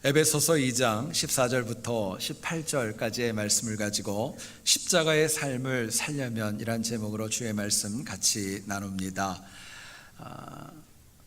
에베소서 2장 14절부터 18절까지의 말씀을 가지고 십자가의 삶을 살려면 이란 제목으로 주의 말씀 같이 나눕니다.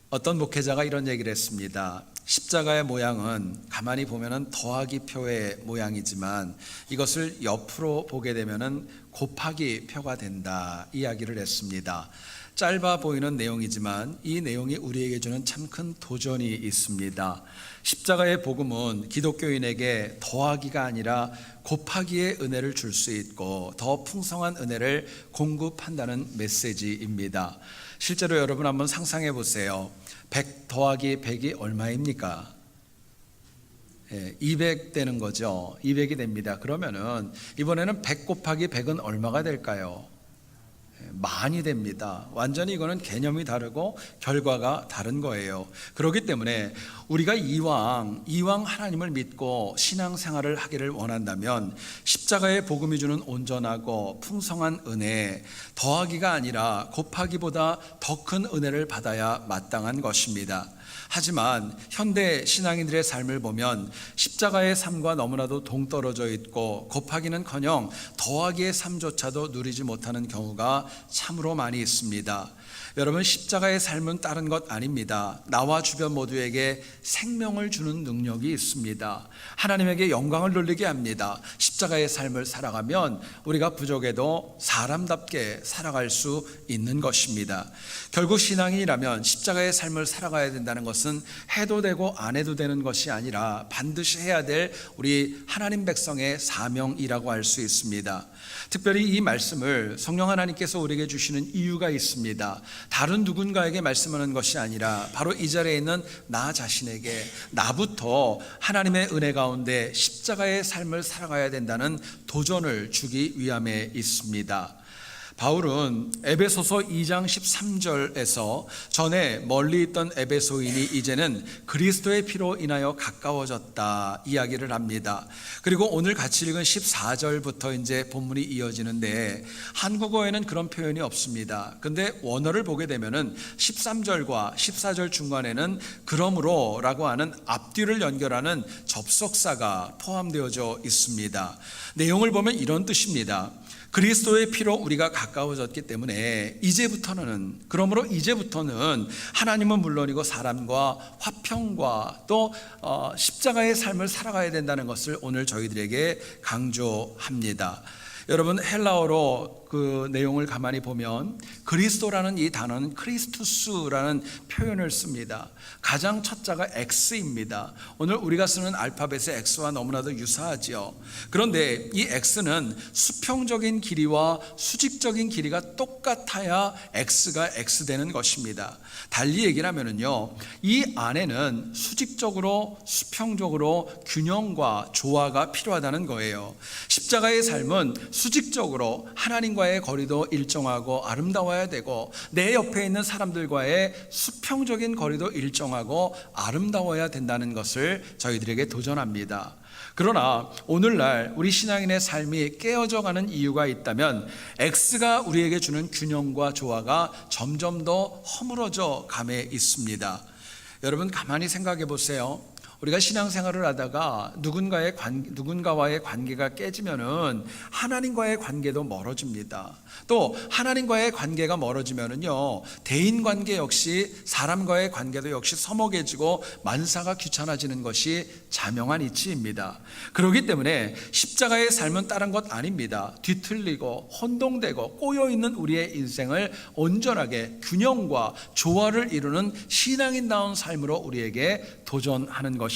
어떤 목회자가 이런 얘기를 했습니다. 십자가의 모양은 가만히 보면은 더하기 표의 모양이지만 이것을 옆으로 보게 되면은 곱하기 표가 된다 이야기를 했습니다. 짧아 보이는 내용이지만 이 내용이 우리에게 주는 참 큰 도전이 있습니다. 십자가의 복음은 기독교인에게 더하기가 아니라 곱하기의 은혜를 줄 수 있고 더 풍성한 은혜를 공급한다는 메시지입니다. 실제로 여러분 한번 상상해 보세요. 100 더하기 100이 얼마입니까? 200 되는 거죠. 200이 됩니다. 그러면은 이번에는 100 곱하기 100은 얼마가 될까요? 많이 됩니다. 완전히 이거는 개념이 다르고 결과가 다른 거예요. 그렇기 때문에 우리가 이왕 하나님을 믿고 신앙생활을 하기를 원한다면 십자가의 복음이 주는 온전하고 풍성한 은혜, 더하기가 아니라 곱하기보다 더 큰 은혜를 받아야 마땅한 것입니다. 하지만 현대 신앙인들의 삶을 보면 십자가의 삶과 너무나도 동떨어져 있고 곱하기는커녕 더하기의 삶조차도 누리지 못하는 경우가 참으로 많이 있습니다. 여러분, 십자가의 삶은 다른 것 아닙니다. 나와 주변 모두에게 생명을 주는 능력이 있습니다. 하나님에게 영광을 돌리게 합니다. 십자가의 삶을 살아가면 우리가 부족해도 사람답게 살아갈 수 있는 것입니다. 결국 신앙인이라면 십자가의 삶을 살아가야 된다는 것은 해도 되고 안 해도 되는 것이 아니라 반드시 해야 될 우리 하나님 백성의 사명이라고 할 수 있습니다. 특별히 이 말씀을 성령 하나님께서 우리에게 주시는 이유가 있습니다. 다른 누군가에게 말씀하는 것이 아니라 바로 이 자리에 있는 나 자신에게, 나부터 하나님의 은혜 가운데 십자가의 삶을 살아가야 된다는 도전을 주기 위함에 있습니다. 바울은 에베소서 2장 13절에서 전에 멀리 있던 에베소인이 이제는 그리스도의 피로 인하여 가까워졌다 이야기를 합니다. 그리고 오늘 같이 읽은 14절부터 이제 본문이 이어지는데 한국어에는 그런 표현이 없습니다. 근데 원어를 보게 되면은 13절과 14절 중간에는 그러므로 라고 하는 앞뒤를 연결하는 접속사가 포함되어져 있습니다. 내용을 보면 이런 뜻입니다. 그리스도의 피로 우리가 가까워졌기 때문에 그러므로 이제부터는 하나님은 물론이고 사람과 화평과 또 십자가의 삶을 살아가야 된다는 것을 오늘 저희들에게 강조합니다. 여러분, 헬라어로 그 내용을 가만히 보면 그리스도라는 이 단어는 크리스투스라는 표현을 씁니다. 가장 첫 자가 X입니다. 오늘 우리가 쓰는 알파벳의 X와 너무나도 유사하지요. 그런데 이 X는 수평적인 길이와 수직적인 길이가 똑같아야 X가 X 되는 것입니다. 달리 얘기를 하면은요, 이 안에는 수직적으로 수평적으로 균형과 조화가 필요하다는 거예요. 십자가의 삶은 수직적으로 하나님과의 거리도 일정하고 아름다워야 되고 내 옆에 있는 사람들과의 수평적인 거리도 일정하고 아름다워야 된다는 것을 저희들에게 도전합니다. 그러나 오늘날 우리 신앙인의 삶이 깨어져 가는 이유가 있다면 X가 우리에게 주는 균형과 조화가 점점 더 허물어져 감에 있습니다. 여러분, 가만히 생각해 보세요. 우리가 신앙생활을 하다가 누군가와의 관계가 깨지면은 하나님과의 관계도 멀어집니다. 또 하나님과의 관계가 멀어지면은요, 대인 관계 역시 사람과의 관계도 역시 서먹해지고 만사가 귀찮아지는 것이 자명한 이치입니다. 그렇기 때문에 십자가의 삶은 다른 것 아닙니다. 뒤틀리고 혼동되고 꼬여있는 우리의 인생을 온전하게 균형과 조화를 이루는 신앙인다운 삶으로 우리에게 도전하는 것입니다.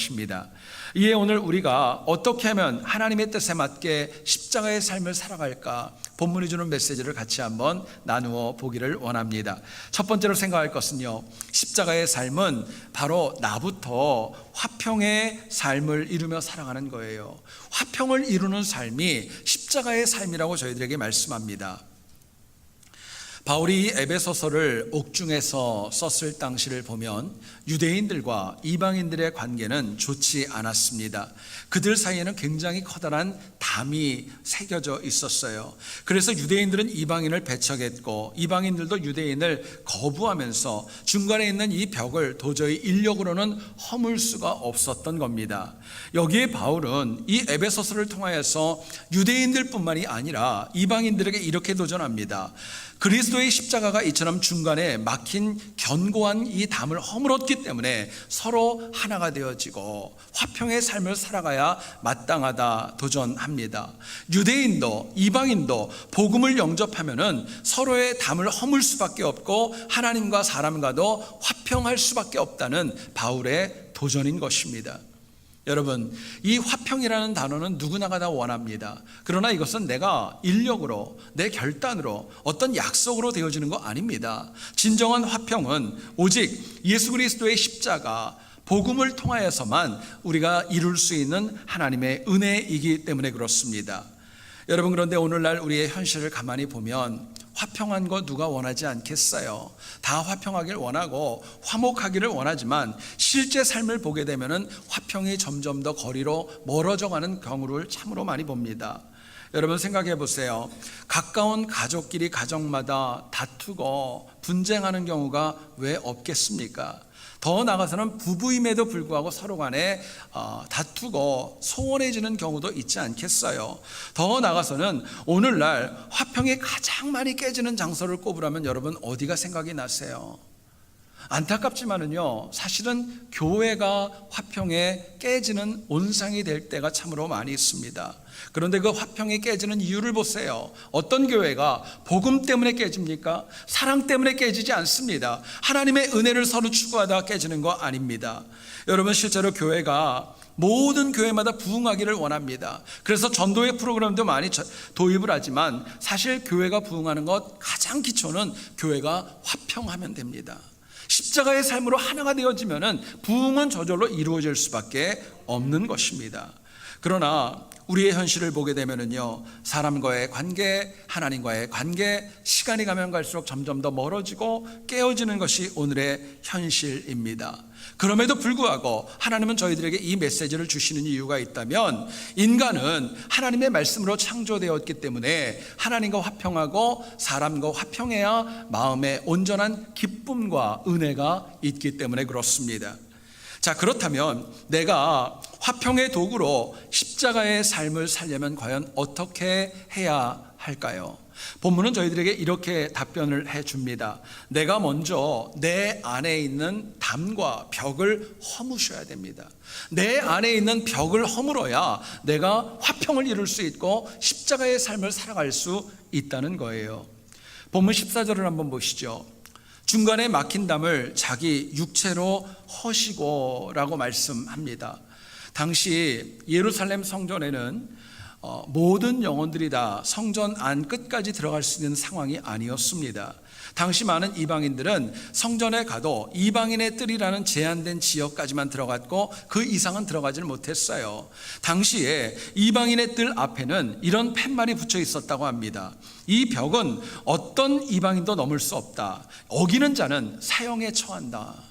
이에 오늘 우리가 어떻게 하면 하나님의 뜻에 맞게 십자가의 삶을 살아갈까, 본문이 주는 메시지를 같이 한번 나누어 보기를 원합니다. 첫 번째로 생각할 것은요, 십자가의 삶은 바로 나부터 화평의 삶을 이루며 살아가는 거예요. 화평을 이루는 삶이 십자가의 삶이라고 저희들에게 말씀합니다. 바울이 이 에베소서를 옥중에서 썼을 당시를 보면 유대인들과 이방인들의 관계는 좋지 않았습니다. 그들 사이에는 굉장히 커다란 담이 새겨져 있었어요. 그래서 유대인들은 이방인을 배척했고 이방인들도 유대인을 거부하면서 중간에 있는 이 벽을 도저히 인력으로는 허물 수가 없었던 겁니다. 여기에 바울은 이 에베소서를 통하여서 유대인들뿐만이 아니라 이방인들에게 이렇게 도전합니다. 그리스도의 십자가가 이처럼 중간에 막힌 견고한 이 담을 허물었기 때문에 서로 하나가 되어지고 화평의 삶을 살아가야 마땅하다 도전합니다. 유대인도 이방인도 복음을 영접하면은 서로의 담을 허물 수밖에 없고 하나님과 사람과도 화평할 수밖에 없다는 바울의 도전인 것입니다. 여러분, 이 화평이라는 단어는 누구나가 다 원합니다. 그러나 이것은 내가 인력으로, 내 결단으로, 어떤 약속으로 되어지는 거 아닙니다. 진정한 화평은 오직 예수 그리스도의 십자가, 복음을 통하여서만 우리가 이룰 수 있는 하나님의 은혜이기 때문에 그렇습니다. 여러분, 그런데 오늘날 우리의 현실을 가만히 보면 화평한 거 누가 원하지 않겠어요? 다 화평하길 원하고 화목하기를 원하지만 실제 삶을 보게 되면 화평이 점점 더 거리로 멀어져 가는 경우를 참으로 많이 봅니다. 여러분 생각해 보세요. 가까운 가족끼리 가정마다 다투고 분쟁하는 경우가 왜 없겠습니까? 더 나아가서는 부부임에도 불구하고 서로 간에 다투고 소원해지는 경우도 있지 않겠어요? 더 나아가서는 오늘날 화평이 가장 많이 깨지는 장소를 꼽으라면 여러분 어디가 생각이 나세요? 안타깝지만은요, 사실은 교회가 화평에 깨지는 온상이 될 때가 참으로 많이 있습니다. 그런데 그 화평이 깨지는 이유를 보세요. 어떤 교회가 복음 때문에 깨집니까? 사랑 때문에 깨지지 않습니다. 하나님의 은혜를 서로 추구하다가 깨지는 거 아닙니다. 여러분, 실제로 교회가 모든 교회마다 부흥하기를 원합니다. 그래서 전도의 프로그램도 많이 도입을 하지만 사실 교회가 부흥하는 것 가장 기초는 교회가 화평하면 됩니다. 십자가의 삶으로 하나가 되어지면 부흥은 저절로 이루어질 수밖에 없는 것입니다. 그러나 우리의 현실을 보게 되면요, 사람과의 관계, 하나님과의 관계, 시간이 가면 갈수록 점점 더 멀어지고 깨어지는 것이 오늘의 현실입니다. 그럼에도 불구하고 하나님은 저희들에게 이 메시지를 주시는 이유가 있다면, 인간은 하나님의 말씀으로 창조되었기 때문에 하나님과 화평하고 사람과 화평해야 마음에 온전한 기쁨과 은혜가 있기 때문에 그렇습니다. 자, 그렇다면 내가 화평의 도구로 십자가의 삶을 살려면 과연 어떻게 해야 할까요? 본문은 저희들에게 이렇게 답변을 해줍니다. 내가 먼저 내 안에 있는 담과 벽을 허무셔야 됩니다. 내 안에 있는 벽을 허물어야 내가 화평을 이룰 수 있고 십자가의 삶을 살아갈 수 있다는 거예요. 본문 14절을 한번 보시죠. 중간에 막힌 담을 자기 육체로 허시고 라고 말씀합니다. 당시 예루살렘 성전에는 모든 영혼들이 다 성전 안 끝까지 들어갈 수 있는 상황이 아니었습니다. 당시 많은 이방인들은 성전에 가도 이방인의 뜰이라는 제한된 지역까지만 들어갔고 그 이상은 들어가지를 못했어요. 당시에 이방인의 뜰 앞에는 이런 팻말이 붙여 있었다고 합니다. 이 벽은 어떤 이방인도 넘을 수 없다. 어기는 자는 사형에 처한다.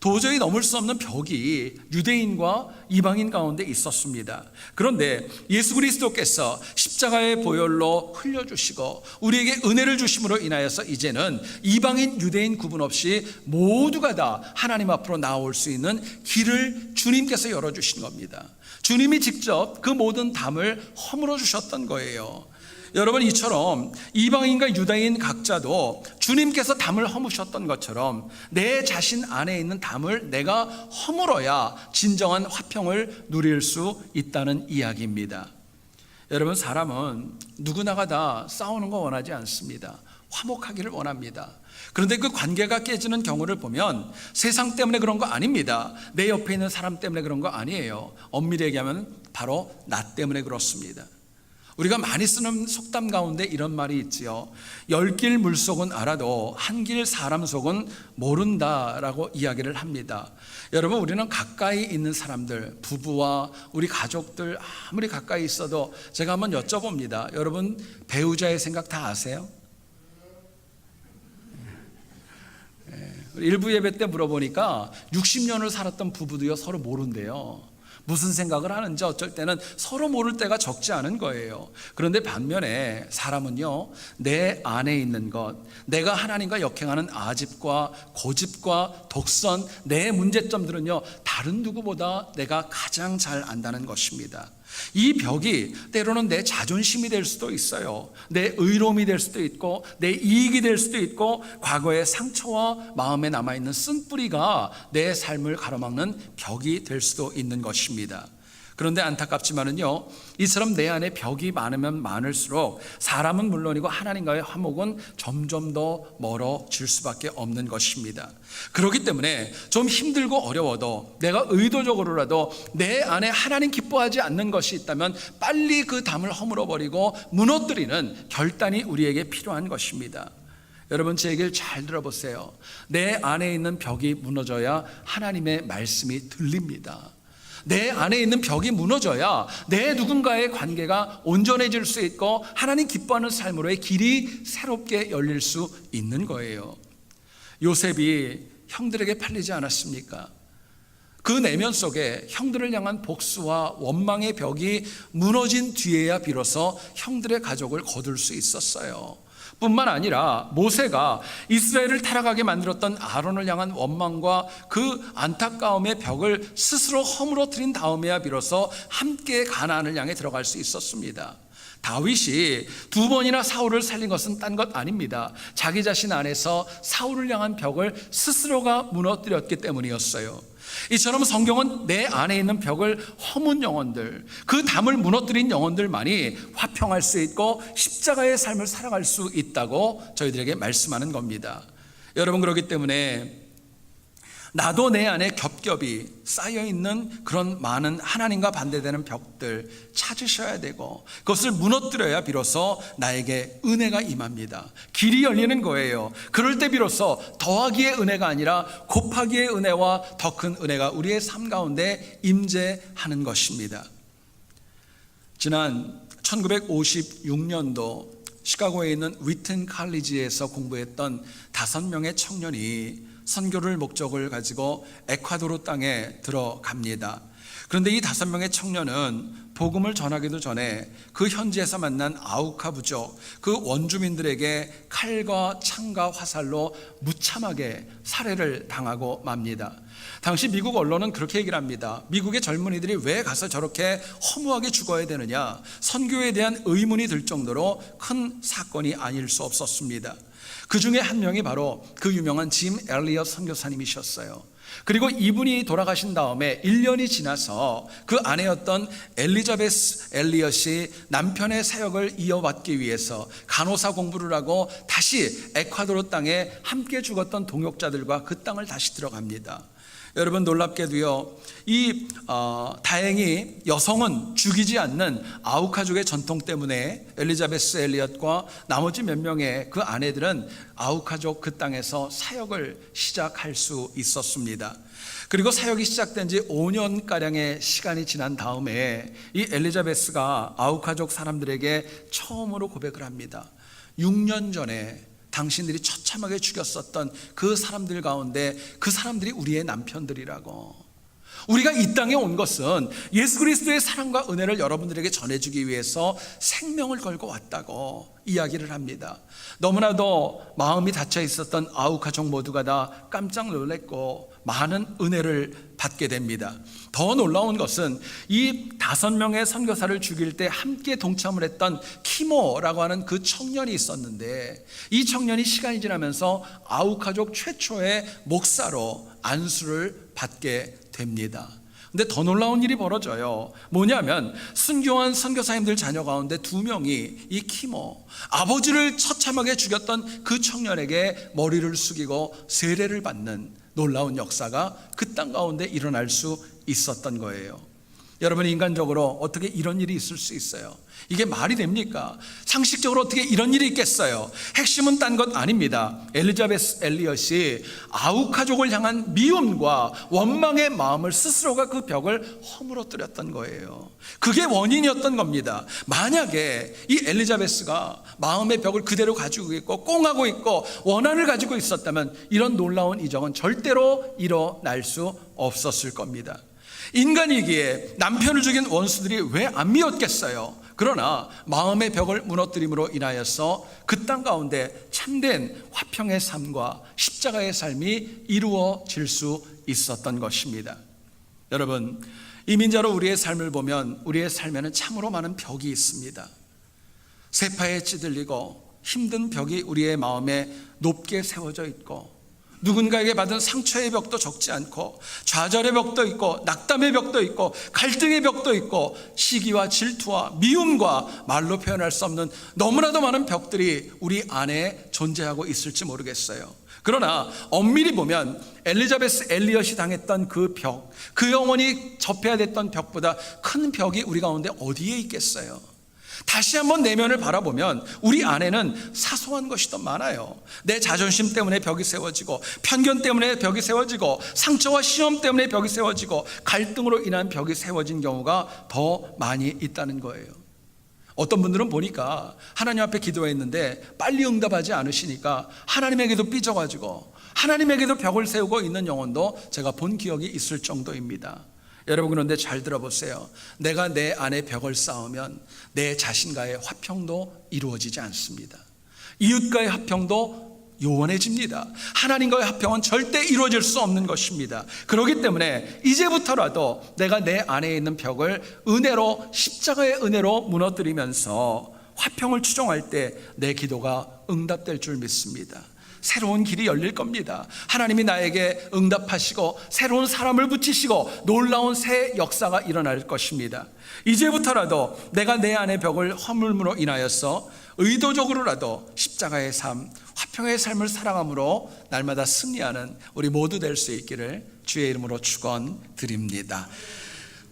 도저히 넘을 수 없는 벽이 유대인과 이방인 가운데 있었습니다. 그런데 예수 그리스도께서 십자가의 보혈로 흘려주시고 우리에게 은혜를 주심으로 인하여서 이제는 이방인 유대인 구분 없이 모두가 다 하나님 앞으로 나올 수 있는 길을 주님께서 열어주신 겁니다. 주님이 직접 그 모든 담을 허물어 주셨던 거예요. 여러분, 이처럼 이방인과 유다인 각자도 주님께서 담을 허무셨던 것처럼 내 자신 안에 있는 담을 내가 허물어야 진정한 화평을 누릴 수 있다는 이야기입니다. 여러분, 사람은 누구나가 다 싸우는 거 원하지 않습니다. 화목하기를 원합니다. 그런데 그 관계가 깨지는 경우를 보면 세상 때문에 그런 거 아닙니다. 내 옆에 있는 사람 때문에 그런 거 아니에요. 엄밀히 얘기하면 바로 나 때문에 그렇습니다. 우리가 많이 쓰는 속담 가운데 이런 말이 있지요. 10길 물속은 알아도 한 길 사람 속은 모른다라고 이야기를 합니다. 여러분, 우리는 가까이 있는 사람들, 부부와 우리 가족들 아무리 가까이 있어도 제가 한번 여쭤봅니다. 여러분, 배우자의 생각 다 아세요? 일부 예배 때 물어보니까 60년을 살았던 부부도요 서로 모른대요. 무슨 생각을 하는지 어쩔 때는 서로 모를 때가 적지 않은 거예요. 그런데 반면에 사람은요, 내 안에 있는 것, 내가 하나님과 역행하는 아집과 고집과 독선, 내 문제점들은요 다른 누구보다 내가 가장 잘 안다는 것입니다. 이 벽이 때로는 내 자존심이 될 수도 있어요. 내 의로움이 될 수도 있고 내 이익이 될 수도 있고 과거의 상처와 마음에 남아있는 쓴뿌리가 내 삶을 가로막는 벽이 될 수도 있는 것입니다. 그런데 안타깝지만은요, 이처럼 내 안에 벽이 많으면 많을수록 사람은 물론이고 하나님과의 화목은 점점 더 멀어질 수밖에 없는 것입니다. 그렇기 때문에 좀 힘들고 어려워도 내가 의도적으로라도 내 안에 하나님 기뻐하지 않는 것이 있다면 빨리 그 담을 허물어버리고 무너뜨리는 결단이 우리에게 필요한 것입니다. 여러분, 제 얘기를 잘 들어보세요. 내 안에 있는 벽이 무너져야 하나님의 말씀이 들립니다. 내 안에 있는 벽이 무너져야 내 누군가의 관계가 온전해질 수 있고 하나님 기뻐하는 삶으로의 길이 새롭게 열릴 수 있는 거예요. 요셉이 형들에게 팔리지 않았습니까? 그 내면 속에 형들을 향한 복수와 원망의 벽이 무너진 뒤에야 비로소 형들의 가족을 거둘 수 있었어요. 뿐만 아니라 모세가 이스라엘을 타락하게 만들었던 아론을 향한 원망과 그 안타까움의 벽을 스스로 허물어뜨린 다음에야 비로소 함께 가나안을 향해 들어갈 수 있었습니다. 다윗이 2번이나 사울을 살린 것은 딴 것 아닙니다. 자기 자신 안에서 사울을 향한 벽을 스스로가 무너뜨렸기 때문이었어요. 이처럼 성경은 내 안에 있는 벽을 허문 영혼들, 그 담을 무너뜨린 영혼들만이 화평할 수 있고 십자가의 삶을 살아갈 수 있다고 저희들에게 말씀하는 겁니다. 여러분, 그렇기 때문에 나도 내 안에 겹겹이 쌓여있는 그런 많은 하나님과 반대되는 벽들 찾으셔야 되고 그것을 무너뜨려야 비로소 나에게 은혜가 임합니다. 길이 열리는 거예요. 그럴 때 비로소 더하기의 은혜가 아니라 곱하기의 은혜와 더 큰 은혜가 우리의 삶 가운데 임재하는 것입니다. 지난 1956년도 시카고에 있는 위튼 칼리지에서 공부했던 5명의 청년이 선교를 목적을 가지고 에콰도르 땅에 들어갑니다. 그런데 이 5명의 청년은 복음을 전하기도 전에 그 현지에서 만난 아우카 부족, 그 원주민들에게 칼과 창과 화살로 무참하게 살해를 당하고 맙니다. 당시 미국 언론은 그렇게 얘기를 합니다. 미국의 젊은이들이 왜 가서 저렇게 허무하게 죽어야 되느냐, 선교에 대한 의문이 들 정도로 큰 사건이 아닐 수 없었습니다. 그 중에 한 명이 바로 그 유명한 짐 엘리엇 선교사님이셨어요. 그리고 이분이 돌아가신 다음에 1년이 지나서 그 아내였던 엘리자베스 엘리엇이 남편의 사역을 이어받기 위해서 간호사 공부를 하고 다시 에콰도르 땅에 함께 죽었던 동역자들과 그 땅을 다시 들어갑니다. 여러분, 놀랍게도요, 다행히 여성은 죽이지 않는 아우카족의 전통 때문에 엘리자베스 엘리엇과 나머지 몇 명의 그 아내들은 아우카족 그 땅에서 사역을 시작할 수 있었습니다. 그리고 사역이 시작된 지 5년가량의 시간이 지난 다음에 이 엘리자베스가 아우카족 사람들에게 처음으로 고백을 합니다. 6년 전에 당신들이 처참하게 죽였었던 그 사람들 가운데 그 사람들이 우리의 남편들이라고. 우리가 이 땅에 온 것은 예수 그리스도의 사랑과 은혜를 여러분들에게 전해주기 위해서 생명을 걸고 왔다고 이야기를 합니다. 너무나도 마음이 닫혀 있었던 아우카족 모두가 다 깜짝 놀랐고 많은 은혜를 받게 됩니다. 더 놀라운 것은 이 5명의 선교사를 죽일 때 함께 동참을 했던 키모라고 하는 그 청년이 있었는데 이 청년이 시간이 지나면서 아우카족 최초의 목사로 안수를 받게 됩니다. 근데 더 놀라운 일이 벌어져요. 뭐냐면 순교한 선교사님들 자녀 가운데 2명이 이 키모, 아버지를 처참하게 죽였던 그 청년에게 머리를 숙이고 세례를 받는 놀라운 역사가 그 땅 가운데 일어날 수 있었던 거예요. 여러분, 인간적으로 어떻게 이런 일이 있을 수 있어요? 이게 말이 됩니까? 상식적으로 어떻게 이런 일이 있겠어요? 핵심은 딴 것 아닙니다. 엘리자베스 엘리엇이 아우카족을 향한 미움과 원망의 마음을 스스로가 그 벽을 허물어뜨렸던 거예요. 그게 원인이었던 겁니다. 만약에 이 엘리자베스가 마음의 벽을 그대로 가지고 있고 꽁하고 있고 원한을 가지고 있었다면 이런 놀라운 이적은 절대로 일어날 수 없었을 겁니다. 인간이기에 남편을 죽인 원수들이 왜 안 미웠겠어요? 그러나 마음의 벽을 무너뜨림으로 인하여서 그 땅 가운데 참된 화평의 삶과 십자가의 삶이 이루어질 수 있었던 것입니다. 여러분, 이민자로 우리의 삶을 보면 우리의 삶에는 참으로 많은 벽이 있습니다. 세파에 찌들리고 힘든 벽이 우리의 마음에 높게 세워져 있고, 누군가에게 받은 상처의 벽도 적지 않고, 좌절의 벽도 있고, 낙담의 벽도 있고, 갈등의 벽도 있고, 시기와 질투와 미움과 말로 표현할 수 없는 너무나도 많은 벽들이 우리 안에 존재하고 있을지 모르겠어요. 그러나 엄밀히 보면 엘리자베스 엘리엇이 당했던 그 벽, 그 영혼이 접해야 됐던 벽보다 큰 벽이 우리 가운데 어디에 있겠어요? 다시 한번 내면을 바라보면 우리 안에는 사소한 것이 더 많아요. 내 자존심 때문에 벽이 세워지고, 편견 때문에 벽이 세워지고, 상처와 시험 때문에 벽이 세워지고, 갈등으로 인한 벽이 세워진 경우가 더 많이 있다는 거예요. 어떤 분들은 보니까 하나님 앞에 기도했는데 빨리 응답하지 않으시니까 하나님에게도 삐져가지고 하나님에게도 벽을 세우고 있는 영혼도 제가 본 기억이 있을 정도입니다. 여러분, 그런데 잘 들어보세요. 내가 내 안에 벽을 쌓으면 내 자신과의 화평도 이루어지지 않습니다. 이웃과의 화평도 요원해집니다. 하나님과의 화평은 절대 이루어질 수 없는 것입니다. 그렇기 때문에 이제부터라도 내가 내 안에 있는 벽을 은혜로, 십자가의 은혜로 무너뜨리면서 화평을 추종할 때 내 기도가 응답될 줄 믿습니다. 새로운 길이 열릴 겁니다. 하나님이 나에게 응답하시고 새로운 사람을 붙이시고 놀라운 새 역사가 일어날 것입니다. 이제부터라도 내가 내 안의 벽을 허물므로 인하여서 의도적으로라도 십자가의 삶, 화평의 삶을 살아감으로 날마다 승리하는 우리 모두 될 수 있기를 주의 이름으로 축원드립니다.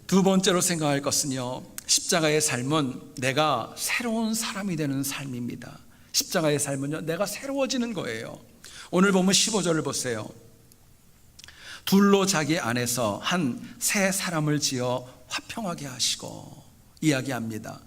두 번째로 생각할 것은요, 십자가의 삶은 내가 새로운 사람이 되는 삶입니다. 십자가의 삶은요, 내가 새로워지는 거예요. 오늘 보면 15절을 보세요. 둘로 자기 안에서 한 새 사람을 지어 화평하게 하시고 이야기합니다.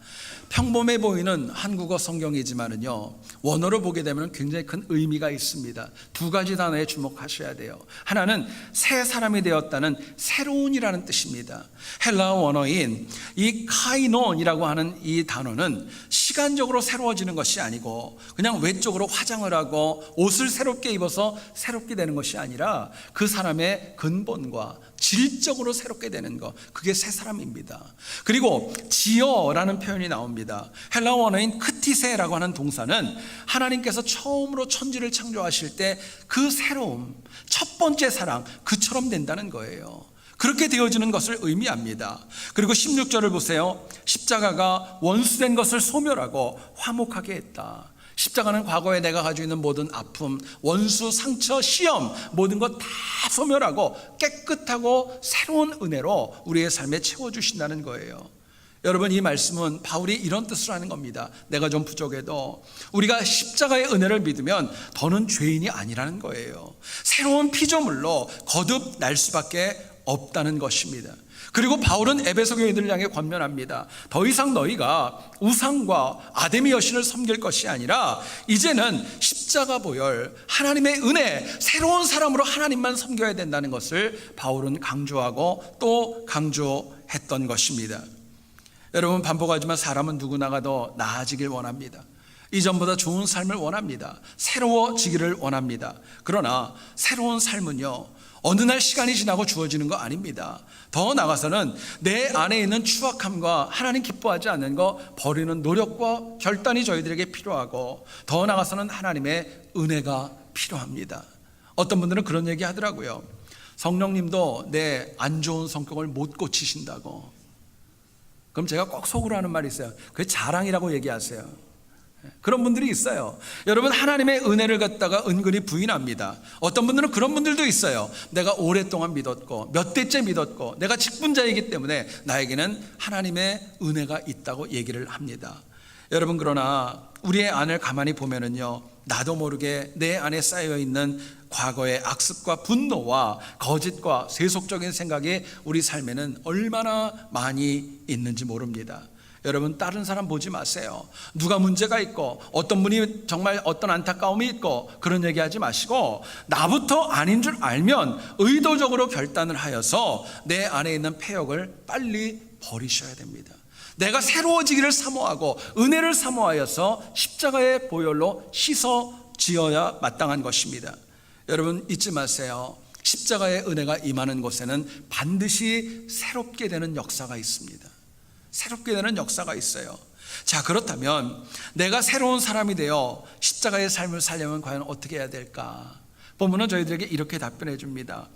평범해 보이는 한국어 성경이지만은요, 원어로 보게 되면 굉장히 큰 의미가 있습니다. 두 가지 단어에 주목하셔야 돼요. 하나는 새 사람이 되었다는 새로운이라는 뜻입니다. 헬라어 원어인 이 카이논이라고 하는 이 단어는 시간적으로 새로워지는 것이 아니고 그냥 외적으로 화장을 하고 옷을 새롭게 입어서 새롭게 되는 것이 아니라 그 사람의 근본과 질적으로 새롭게 되는 것, 그게 새 사람입니다. 그리고 지어라는 표현이 나옵니다. 헬라어 원어인 크티세라고 하는 동사는 하나님께서 처음으로 천지를 창조하실 때 그 새로움, 첫 번째 사랑, 그처럼 된다는 거예요. 그렇게 되어지는 것을 의미합니다. 그리고 16절을 보세요. 십자가가 원수된 것을 소멸하고 화목하게 했다. 십자가는 과거에 내가 가지고 있는 모든 아픔, 원수, 상처, 시험, 모든 것 다 소멸하고 깨끗하고 새로운 은혜로 우리의 삶에 채워주신다는 거예요. 여러분, 이 말씀은 바울이 이런 뜻을 하는 겁니다. 내가 좀 부족해도 우리가 십자가의 은혜를 믿으면 더는 죄인이 아니라는 거예요. 새로운 피조물로 거듭 날 수밖에 없다는 것입니다. 그리고 바울은 에베소 교회들을 향해 권면합니다. 더 이상 너희가 우상과 아데미 여신을 섬길 것이 아니라 이제는 십자가 보혈, 하나님의 은혜, 새로운 사람으로 하나님만 섬겨야 된다는 것을 바울은 강조하고 또 강조했던 것입니다. 여러분, 반복하지만 사람은 누구나가 더 나아지길 원합니다. 이전보다 좋은 삶을 원합니다. 새로워지기를 원합니다. 그러나 새로운 삶은요, 어느 날 시간이 지나고 주어지는 거 아닙니다. 더 나아가서는 내 안에 있는 추악함과 하나님 기뻐하지 않는 거 버리는 노력과 결단이 저희들에게 필요하고, 더 나아가서는 하나님의 은혜가 필요합니다. 어떤 분들은 그런 얘기 하더라고요. 성령님도 내 안 좋은 성격을 못 고치신다고. 그럼 제가 꼭 속으로 하는 말이 있어요. 그게 자랑이라고 얘기하세요. 그런 분들이 있어요. 여러분, 하나님의 은혜를 갖다가 은근히 부인합니다. 어떤 분들은 그런 분들도 있어요. 내가 오랫동안 믿었고 몇 대째 믿었고 내가 직분자이기 때문에 나에게는 하나님의 은혜가 있다고 얘기를 합니다. 여러분, 그러나 우리의 안을 가만히 보면은요, 나도 모르게 내 안에 쌓여있는 과거의 악습과 분노와 거짓과 세속적인 생각이 우리 삶에는 얼마나 많이 있는지 모릅니다. 여러분, 다른 사람 보지 마세요. 누가 문제가 있고 어떤 분이 정말 어떤 안타까움이 있고 그런 얘기하지 마시고, 나부터 아닌 줄 알면 의도적으로 결단을 하여서 내 안에 있는 패역을 빨리 버리셔야 됩니다. 내가 새로워지기를 사모하고 은혜를 사모하여서 십자가의 보혈로 씻어 지어야 마땅한 것입니다. 여러분, 잊지 마세요. 십자가의 은혜가 임하는 곳에는 반드시 새롭게 되는 역사가 있습니다. 새롭게 되는 역사가 있어요. 자, 그렇다면 내가 새로운 사람이 되어 십자가의 삶을 살려면 과연 어떻게 해야 될까? 본문은 저희들에게 이렇게 답변해 줍니다.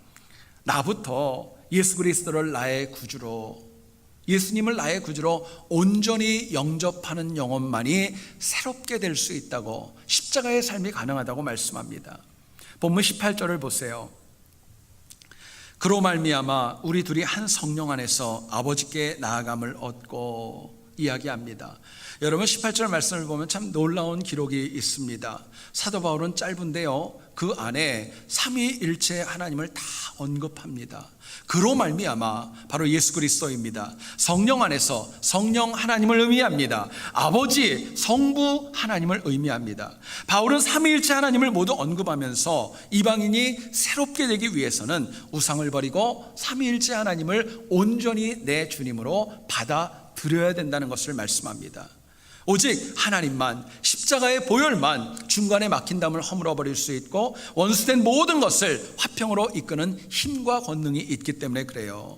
나부터 예수 그리스도를 나의 구주로, 예수님을 나의 구주로 온전히 영접하는 영혼만이 새롭게 될 수 있다고, 십자가의 삶이 가능하다고 말씀합니다. 본문 18절을 보세요. 그로 말미암아 우리 둘이 한 성령 안에서 아버지께 나아감을 얻고, 이야기합니다. 여러분, 18절 말씀을 보면 참 놀라운 기록이 있습니다. 사도 바울은 짧은데요, 그 안에 삼위일체 하나님을 다 언급합니다. 그로 말미암아, 바로 예수 그리스도입니다. 성령 안에서, 성령 하나님을 의미합니다. 아버지, 성부 하나님을 의미합니다. 바울은 삼위일체 하나님을 모두 언급하면서 이방인이 새롭게 되기 위해서는 우상을 버리고 삼위일체 하나님을 온전히 내 주님으로 받아들여야 된다는 것을 말씀합니다. 오직 하나님만, 십자가의 보혈만 중간에 막힌 담을 허물어버릴 수 있고 원수된 모든 것을 화평으로 이끄는 힘과 권능이 있기 때문에 그래요.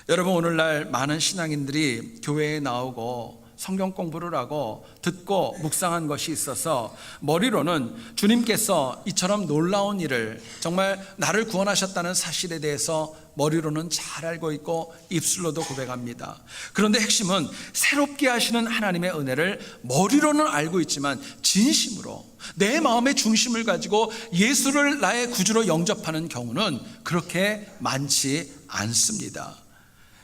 여러분, 오늘날 많은 신앙인들이 교회에 나오고 성경 공부를 하고 듣고 묵상한 것이 있어서 머리로는 주님께서 이처럼 놀라운 일을, 정말 나를 구원하셨다는 사실에 대해서 머리로는 잘 알고 있고 입술로도 고백합니다. 그런데 핵심은 새롭게 하시는 하나님의 은혜를 머리로는 알고 있지만 진심으로 내 마음의 중심을 가지고 예수를 나의 구주로 영접하는 경우는 그렇게 많지 않습니다.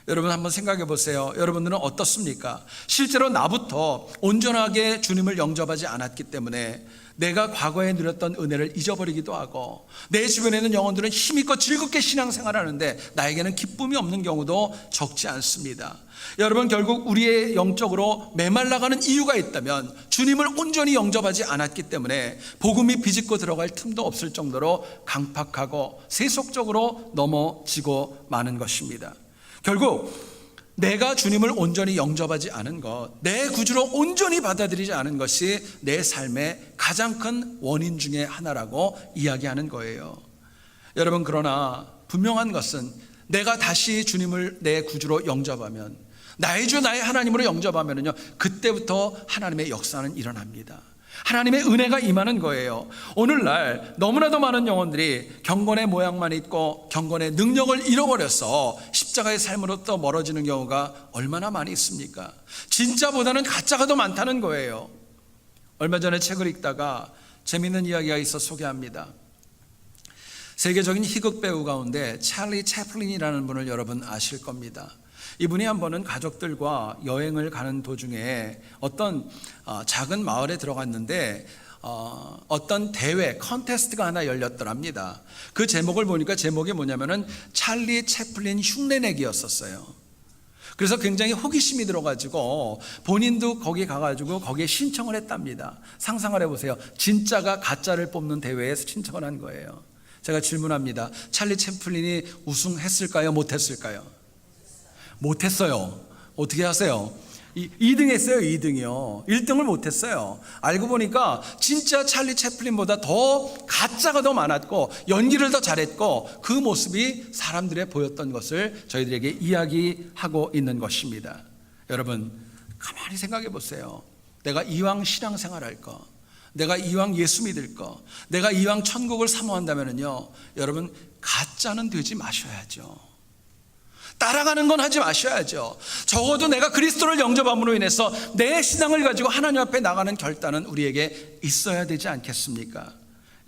여러분, 한번 생각해 보세요. 여러분들은 어떻습니까? 실제로 나부터 온전하게 주님을 영접하지 않았기 때문에 내가 과거에 누렸던 은혜를 잊어버리기도 하고, 내 주변에 있는 영혼들은 힘있고 즐겁게 신앙생활하는데 나에게는 기쁨이 없는 경우도 적지 않습니다. 여러분, 결국 우리의 영적으로 메말라가는 이유가 있다면 주님을 온전히 영접하지 않았기 때문에 복음이 비집고 들어갈 틈도 없을 정도로 강팍하고 세속적으로 넘어지고 마는 것입니다. 결국 내가 주님을 온전히 영접하지 않은 것, 내 구주로 온전히 받아들이지 않은 것이 내 삶의 가장 큰 원인 중에 하나라고 이야기하는 거예요. 여러분, 그러나 분명한 것은 내가 다시 주님을 내 구주로 영접하면, 나의 주 나의 하나님으로 영접하면요, 그때부터 하나님의 역사는 일어납니다. 하나님의 은혜가 임하는 거예요. 오늘날 너무나도 많은 영혼들이 경건의 모양만 있고 경건의 능력을 잃어버려서 십자가의 삶으로부터 멀어지는 경우가 얼마나 많이 있습니까? 진짜보다는 가짜가 더 많다는 거예요. 얼마 전에 책을 읽다가 재미있는 이야기가 있어 소개합니다. 세계적인 희극 배우 가운데 찰리 채플린이라는 분을 여러분 아실 겁니다. 이분이 한 번은 가족들과 여행을 가는 도중에 어떤 작은 마을에 들어갔는데 어떤 대회, 컨테스트가 하나 열렸더랍니다. 그 제목을 보니까 제목이 뭐냐면은 찰리 채플린 흉내내기였었어요. 그래서 굉장히 호기심이 들어가지고 본인도 거기 가가지고 거기에 신청을 했답니다. 상상을 해보세요. 진짜가 가짜를 뽑는 대회에서 신청을 한 거예요. 제가 질문합니다. 찰리 채플린이 우승했을까요? 못했을까요? 못했어요. 어떻게 하세요? 2등 했어요. 2등이요. 1등을 못했어요. 알고 보니까 진짜 찰리 채플린보다 더 가짜가 더 많았고 연기를 더 잘했고 그 모습이 사람들에 보였던 것을 저희들에게 이야기하고 있는 것입니다. 여러분, 가만히 생각해 보세요. 내가 이왕 신앙생활 할 거, 내가 이왕 예수 믿을 거, 내가 이왕 천국을 사모한다면요, 여러분, 가짜는 되지 마셔야죠. 따라가는 건 하지 마셔야죠. 적어도 내가 그리스도를 영접함으로 인해서 내 신앙을 가지고 하나님 앞에 나가는 결단은 우리에게 있어야 되지 않겠습니까?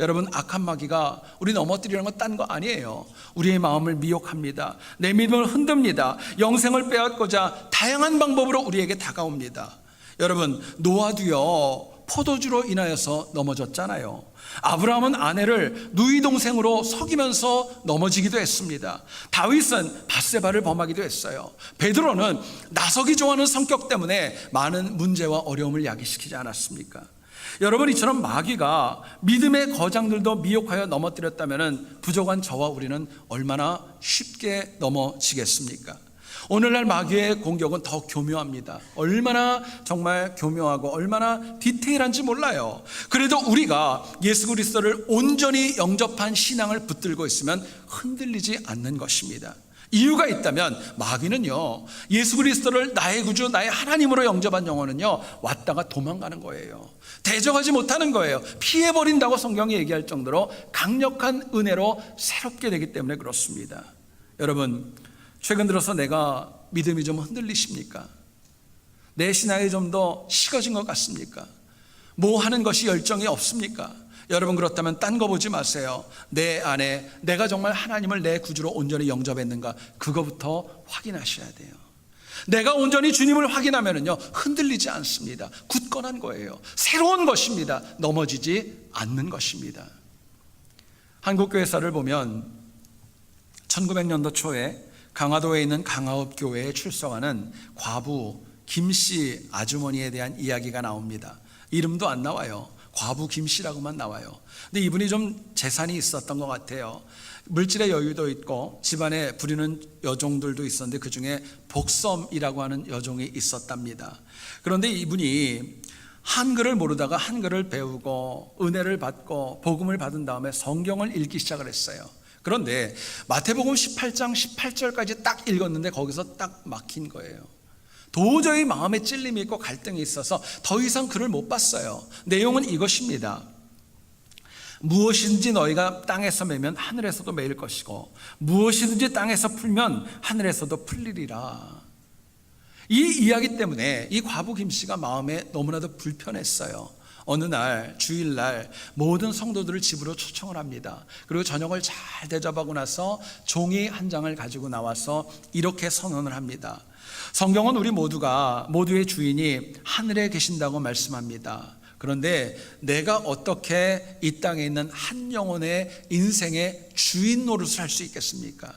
여러분, 악한 마귀가 우리 넘어뜨리는 건 딴 거 아니에요. 우리의 마음을 미혹합니다. 내 믿음을 흔듭니다. 영생을 빼앗고자 다양한 방법으로 우리에게 다가옵니다. 여러분, 노아도요 포도주로 인하여서 넘어졌잖아요. 아브라함은 아내를 누이 동생으로 속이면서 넘어지기도 했습니다. 다윗은 밧세바를 범하기도 했어요. 베드로는 나서기 좋아하는 성격 때문에 많은 문제와 어려움을 야기시키지 않았습니까? 여러분, 이처럼 마귀가 믿음의 거장들도 미혹하여 넘어뜨렸다면 부족한 저와 우리는 얼마나 쉽게 넘어지겠습니까? 오늘날 마귀의 공격은 더 교묘합니다. 얼마나 정말 교묘하고 얼마나 디테일한지 몰라요. 그래도 우리가 예수 그리스도를 온전히 영접한 신앙을 붙들고 있으면 흔들리지 않는 것입니다. 이유가 있다면 마귀는요, 예수 그리스도를 나의 구주, 나의 하나님으로 영접한 영혼은요 왔다가 도망가는 거예요. 대적하지 못하는 거예요. 피해버린다고 성경이 얘기할 정도로 강력한 은혜로 새롭게 되기 때문에 그렇습니다. 여러분, 최근 들어서 내가 믿음이 좀 흔들리십니까? 내 신앙이 좀 더 식어진 것 같습니까? 뭐 하는 것이 열정이 없습니까? 여러분, 그렇다면 딴 거 보지 마세요. 내 안에 내가 정말 하나님을 내 구주로 온전히 영접했는가, 그거부터 확인하셔야 돼요. 내가 온전히 주님을 확인하면은요 흔들리지 않습니다. 굳건한 거예요. 새로운 것입니다. 넘어지지 않는 것입니다. 한국교회사를 보면 1900년도 초에 강화도에 있는 강화읍 교회에 출석하는 과부 김씨 아주머니에 대한 이야기가 나옵니다. 이름도 안 나와요. 과부 김씨라고만 나와요. 근데 이분이 좀 재산이 있었던 것 같아요. 물질의 여유도 있고 집안에 부리는 여종들도 있었는데 그 중에 복섬이라고 하는 여종이 있었답니다. 그런데 이분이 한글을 모르다가 한글을 배우고 은혜를 받고 복음을 받은 다음에 성경을 읽기 시작을 했어요. 그런데 마태복음 18장 18절까지 딱 읽었는데 거기서 딱 막힌 거예요. 도저히 마음에 찔림이 있고 갈등이 있어서 더 이상 글을 못 봤어요. 내용은 이것입니다. 무엇이든지 너희가 땅에서 매면 하늘에서도 매일 것이고 무엇이든지 땅에서 풀면 하늘에서도 풀리리라. 이 이야기 때문에 이 과부 김씨가 마음에 너무나도 불편했어요. 어느 날 주일날 모든 성도들을 집으로 초청을 합니다. 그리고 저녁을 잘 대접하고 나서 종이 한 장을 가지고 나와서 이렇게 선언을 합니다. 성경은 우리 모두의 주인이 하늘에 계신다고 말씀합니다. 그런데 내가 어떻게 이 땅에 있는 한 영혼의 인생의 주인 노릇을 할 수 있겠습니까?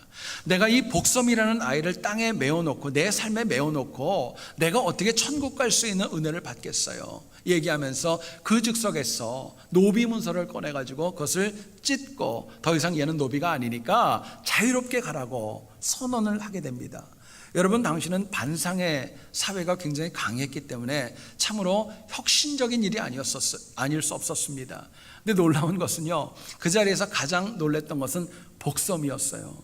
내가 이 복섬이라는 아이를 땅에 메어놓고 내 삶에 메어놓고 내가 어떻게 천국 갈 수 있는 은혜를 받겠어요? 얘기하면서 그 즉석에서 노비 문서를 꺼내가지고 그것을 찢고 더 이상 얘는 노비가 아니니까 자유롭게 가라고 선언을 하게 됩니다. 여러분, 당시는 반상의 사회가 굉장히 강했기 때문에 참으로 혁신적인 일이 아닐 수 없었습니다. 근데 놀라운 것은요, 그 자리에서 가장 놀랐던 것은 복섬이었어요.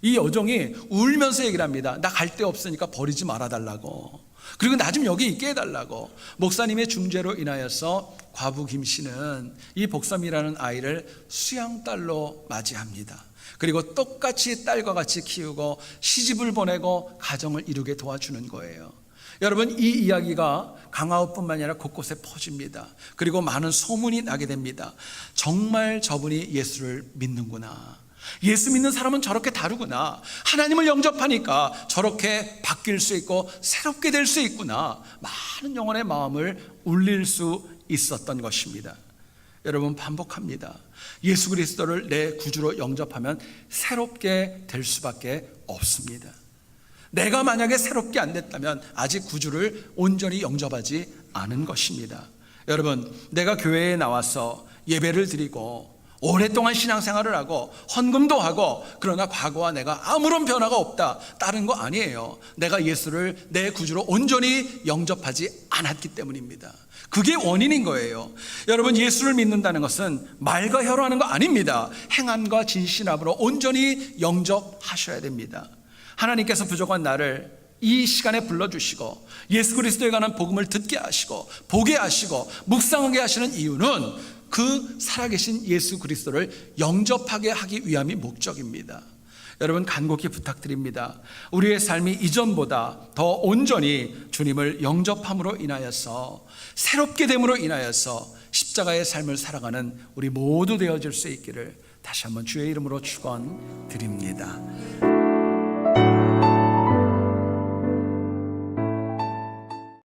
이 여종이 울면서 얘기를 합니다. 나 갈 데 없으니까 버리지 말아달라고, 그리고 나 좀 여기 있게 해달라고. 목사님의 중재로 인하여서 과부 김씨는 이 복섬이라는 아이를 수양딸로 맞이합니다. 그리고 똑같이 딸과 같이 키우고 시집을 보내고 가정을 이루게 도와주는 거예요. 여러분, 이 이야기가 강화읍뿐만 아니라 곳곳에 퍼집니다. 그리고 많은 소문이 나게 됩니다. 정말 저분이 예수를 믿는구나, 예수 믿는 사람은 저렇게 다르구나, 하나님을 영접하니까 저렇게 바뀔 수 있고 새롭게 될 수 있구나, 많은 영혼의 마음을 울릴 수 있었던 것입니다. 여러분, 반복합니다. 예수 그리스도를 내 구주로 영접하면 새롭게 될 수밖에 없습니다. 내가 만약에 새롭게 안 됐다면 아직 구주를 온전히 영접하지 않은 것입니다. 여러분, 내가 교회에 나와서 예배를 드리고 오랫동안 신앙생활을 하고 헌금도 하고 그러나 과거와 내가 아무런 변화가 없다, 다른 거 아니에요. 내가 예수를 내 구주로 온전히 영접하지 않았기 때문입니다. 그게 원인인 거예요. 여러분, 예수를 믿는다는 것은 말과 혀로 하는 거 아닙니다. 행함과 진실함으로 온전히 영접하셔야 됩니다. 하나님께서 부족한 나를 이 시간에 불러주시고 예수 그리스도에 관한 복음을 듣게 하시고 보게 하시고 묵상하게 하시는 이유는 그 살아계신 예수 그리스도를 영접하게 하기 위함이 목적입니다. 여러분 간곡히 부탁드립니다. 우리의 삶이 이전보다 더 온전히 주님을 영접함으로 인하여서 새롭게 됨으로 인하여서 십자가의 삶을 살아가는 우리 모두 되어질 수 있기를 다시 한번 주의 이름으로 축원드립니다.